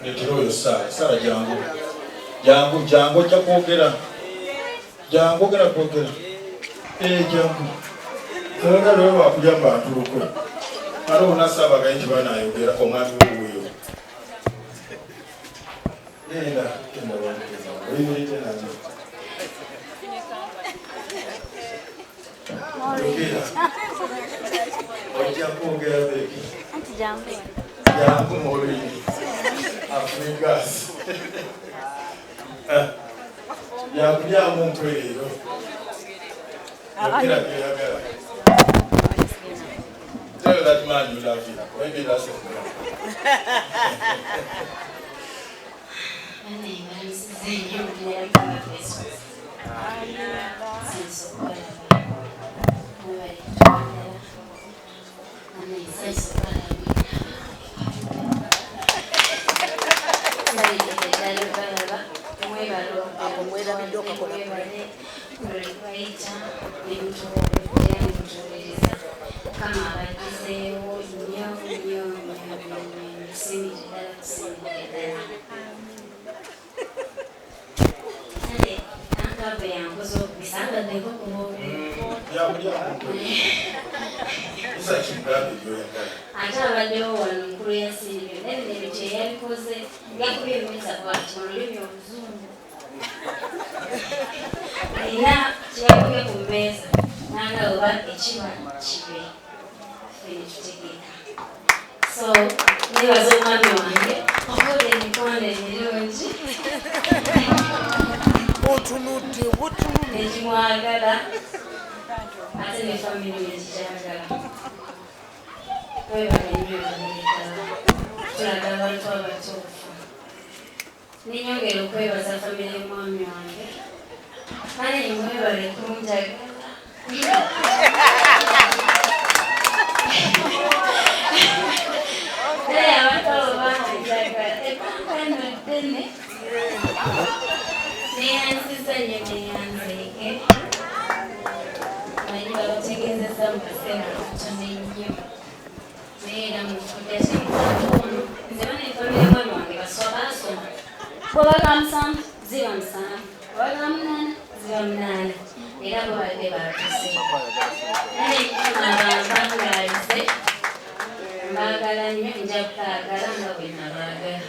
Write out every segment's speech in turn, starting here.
Netiroyo Sara jangu chakwogera. Jangu ogera kwogera. Jangu. Kanga lwe wakuyamba ntulukwe. Alo unasaba gainji bana ayogera omwami wuyo. Nenda wandikeza. Oyimulite nange. Ojja kwogera beki. Jangu molini. Afrikas. Yakulya muntu leero. Tell that man you love him. Maybe that's it. So, never so much money. Ninyongera okwebaza famire mwami wange kale mwebale kunjagala abantu banjagala ebangano ddene neyansiza neyanzeke manyi babategeezeza mu kaseera katono ennyo neera mufuda kyekono nze bana efamire mwami wange basoma Bwabagamusana ziba musana, bwabagamunana ziba munana, era bwabadde baatuse. Nane mbangalize, mbagala nnyo nja kutaagala nga bwe nabaagala.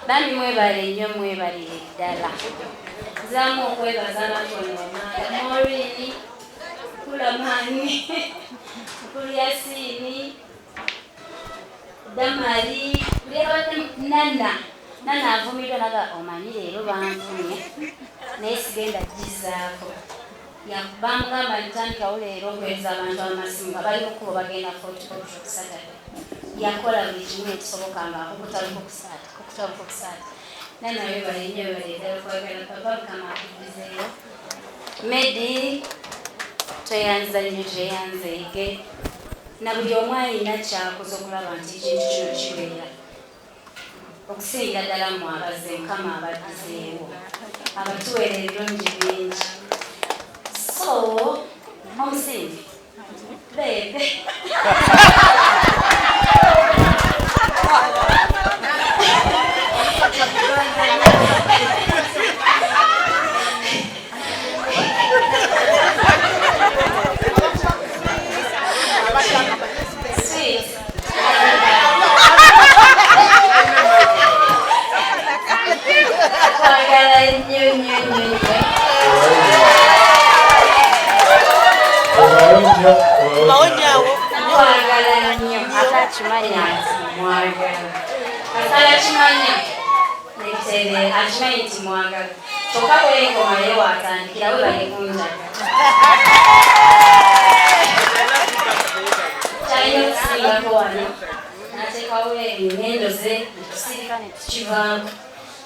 Bami mwebale nnyo mwebalire ddala. Nzaamu okwebaza abatono bamaala Morini, Kulamani, Nkulu Yasini, Damali, Nana avumidwa naga omanyi leero banvumye naye sigenda gizaako. Bamugamba ntandikawo leero okweza abantu amasimu nga bali mukubo bagenda Fort Portal Saturday. yakola buli kimu ekisoboka ng'akukutabuka okusaata nanawe balinyo baleetera okwagala papa mukama akubizeeyo Medi tweyanza nnyo tweyanzeege na buli omu alina kyakoze okulaba nti ekintu kino kibeera okusingira ddala mu abaze mukama abaddizeewo abatuweera ebirungi bingi so omusingi bebe akimanyi nti mwagala kyokka bwengoma naye watandikira we balikunjaga kyalina okusingako wano nateekawo engendo ze tusirika ne tukivaamu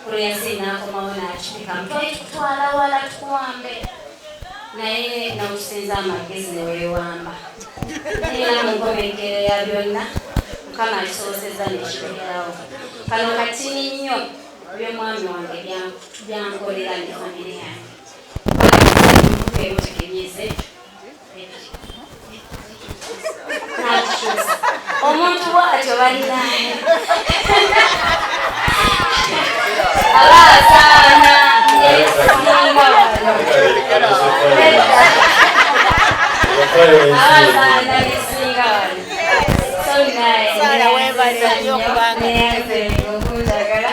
kuluyasi nakomawo nakipikamu twali tutwala wala tukuwambe naye nakusinza amagezi newewamba era mu nkomekero ya byonna mukama alisobozezza nekibeerawo kano katini nnyo by'omwami wange byankolera ne famire yange emutegenyeze omuntu bwatyo balinaye abasaana nesinga wano abasaana nesinga wano sonaye webalennyo okunjagala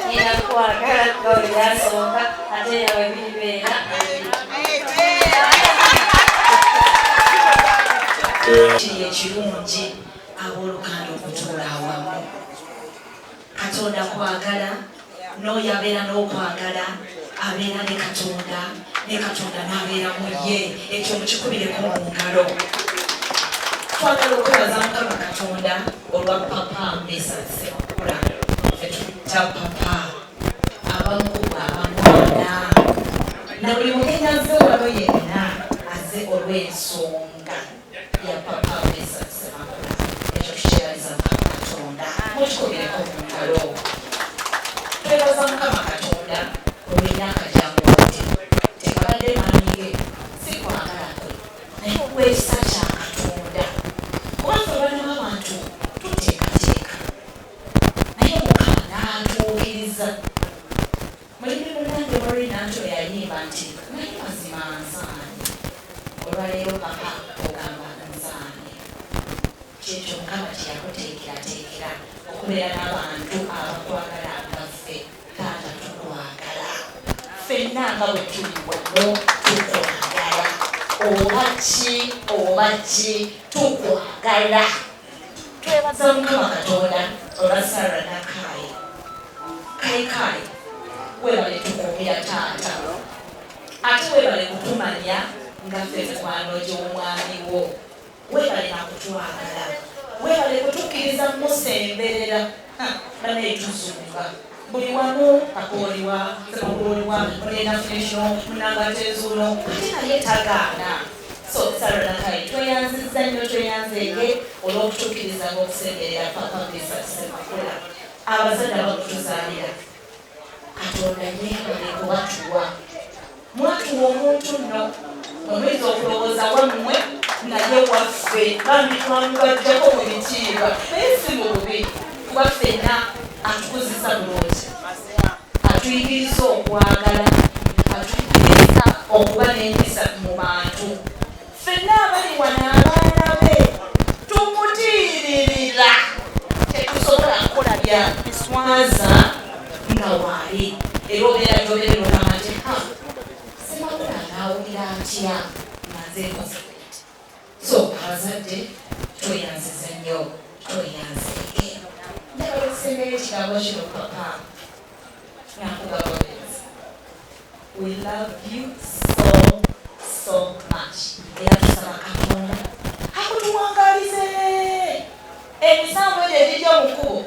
nina kwagala gaweyasooka ate yawe bibeera kiri ekirungi abooluganda okutuula awamu katonda kwagala n'oyabeera n'okwagala abeera ne katonda n'abeera mu ye ekyo mukikubireko mu ngalo twagala okwebaza mukama katonda olwa papa Mbesa Ssekula fetuyita papa abamukuba abamwana na buli mugenyi azze wano yenna azze olw'ensonga ya papa Mbesa Ssekula ekyo tukyeraliza mukama katonda mukikubireko mu ngalo twebaza mukama katonda olw'emyaka gy'amuwadde tekabadde maanyi ge si kwagala kwe naye olw'ekisa kya katonda kubanga abaana b'abantu tuteekateeka naye mukama n'atuukiriza mulimi munange wali nanto yayimba nti naye mazima nsaani olwaleero papa ogamba nsaani kyekyo mukama kyeyakuteekerateekera okubeera n'abantu abakwagala ngaffe taata tukwagala ffenna nga bwe tuli wano tukwagala oba ki tukwagala twebaza mukama katonda olwa Sarah Nakaayi Kaayi webale tukuumira taata ate webale kutumanya nga ffe mikwano gy'omwami wo webale nakutwagala webale kutukkiriza musemberera banaye tuzunga buli wamu akooliwa mulina funisho munangatezuuno ate naye tagaana so Sarah Nakaayi tweyanzizza nnyo tweyanzeege olw'okutukkiriza ng'okusemberera papa Mbesa Ssekula abazadde abakutuzaalira katonda yeebale kubatuwa mwatuwa omuntu nno omuyinza okulowooza wammwe naye waffe bambi twamugajjako mu bitiibwa naye si mu bubi kuba ffenna atukuzisa bulungi atuyigiriza okwagala atuyigiriza okuba n'empisa mu bantu ffenna abali wano abaana be tumutiiririra tetusobola kukola bya biswaza nga waali era obeera gyoberera olama nti simakula naawulira atya nazeeko so abazadde tweyanziza nnyo tweyanzeege ndabasemera ekigambo kino papa nakugaboneza we love you so much era tusaba katonda akutuwangalize emisanvu egyo egijja mu kkubo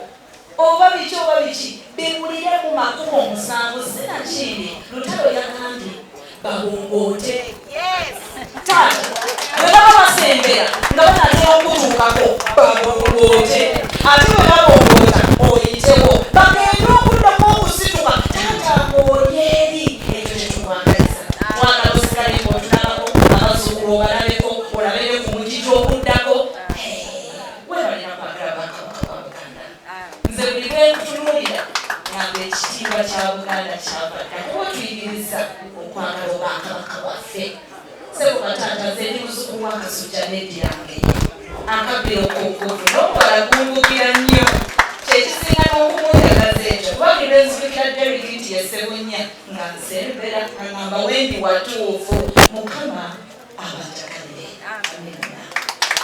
oba biki oba biki biwulire mu makubo omusanvu sinakindi Lutalo yagambye babongoote taata bwe baba basembera nga banatera okutuukako babongoote ate bwe babongoota oyitewo bagenda okuddako okusituka taata ng'olyeri ekyo kyetukwagaliza mwagala osigale ng'otulabako abazzukulu obalabeko olabere ku mugigi okuddako webalina kwagala bakabaka ba Buganda nze buli bwenkutunuulira ngambe ekitiibwa kya Buganda kyavadde ate wetuyigiriza okwagala obakabaka bwaffe sebo bataata nze ndi muzukulu wa Kasujja n'eddirange akabbiro okukutu n'okuwala gungukira nnyo kyekisinga n'okumunjagaza ekyo kubagenda enzibikira Derek nti yesebunya nga nsembeera agamba wendi watuufu Mukama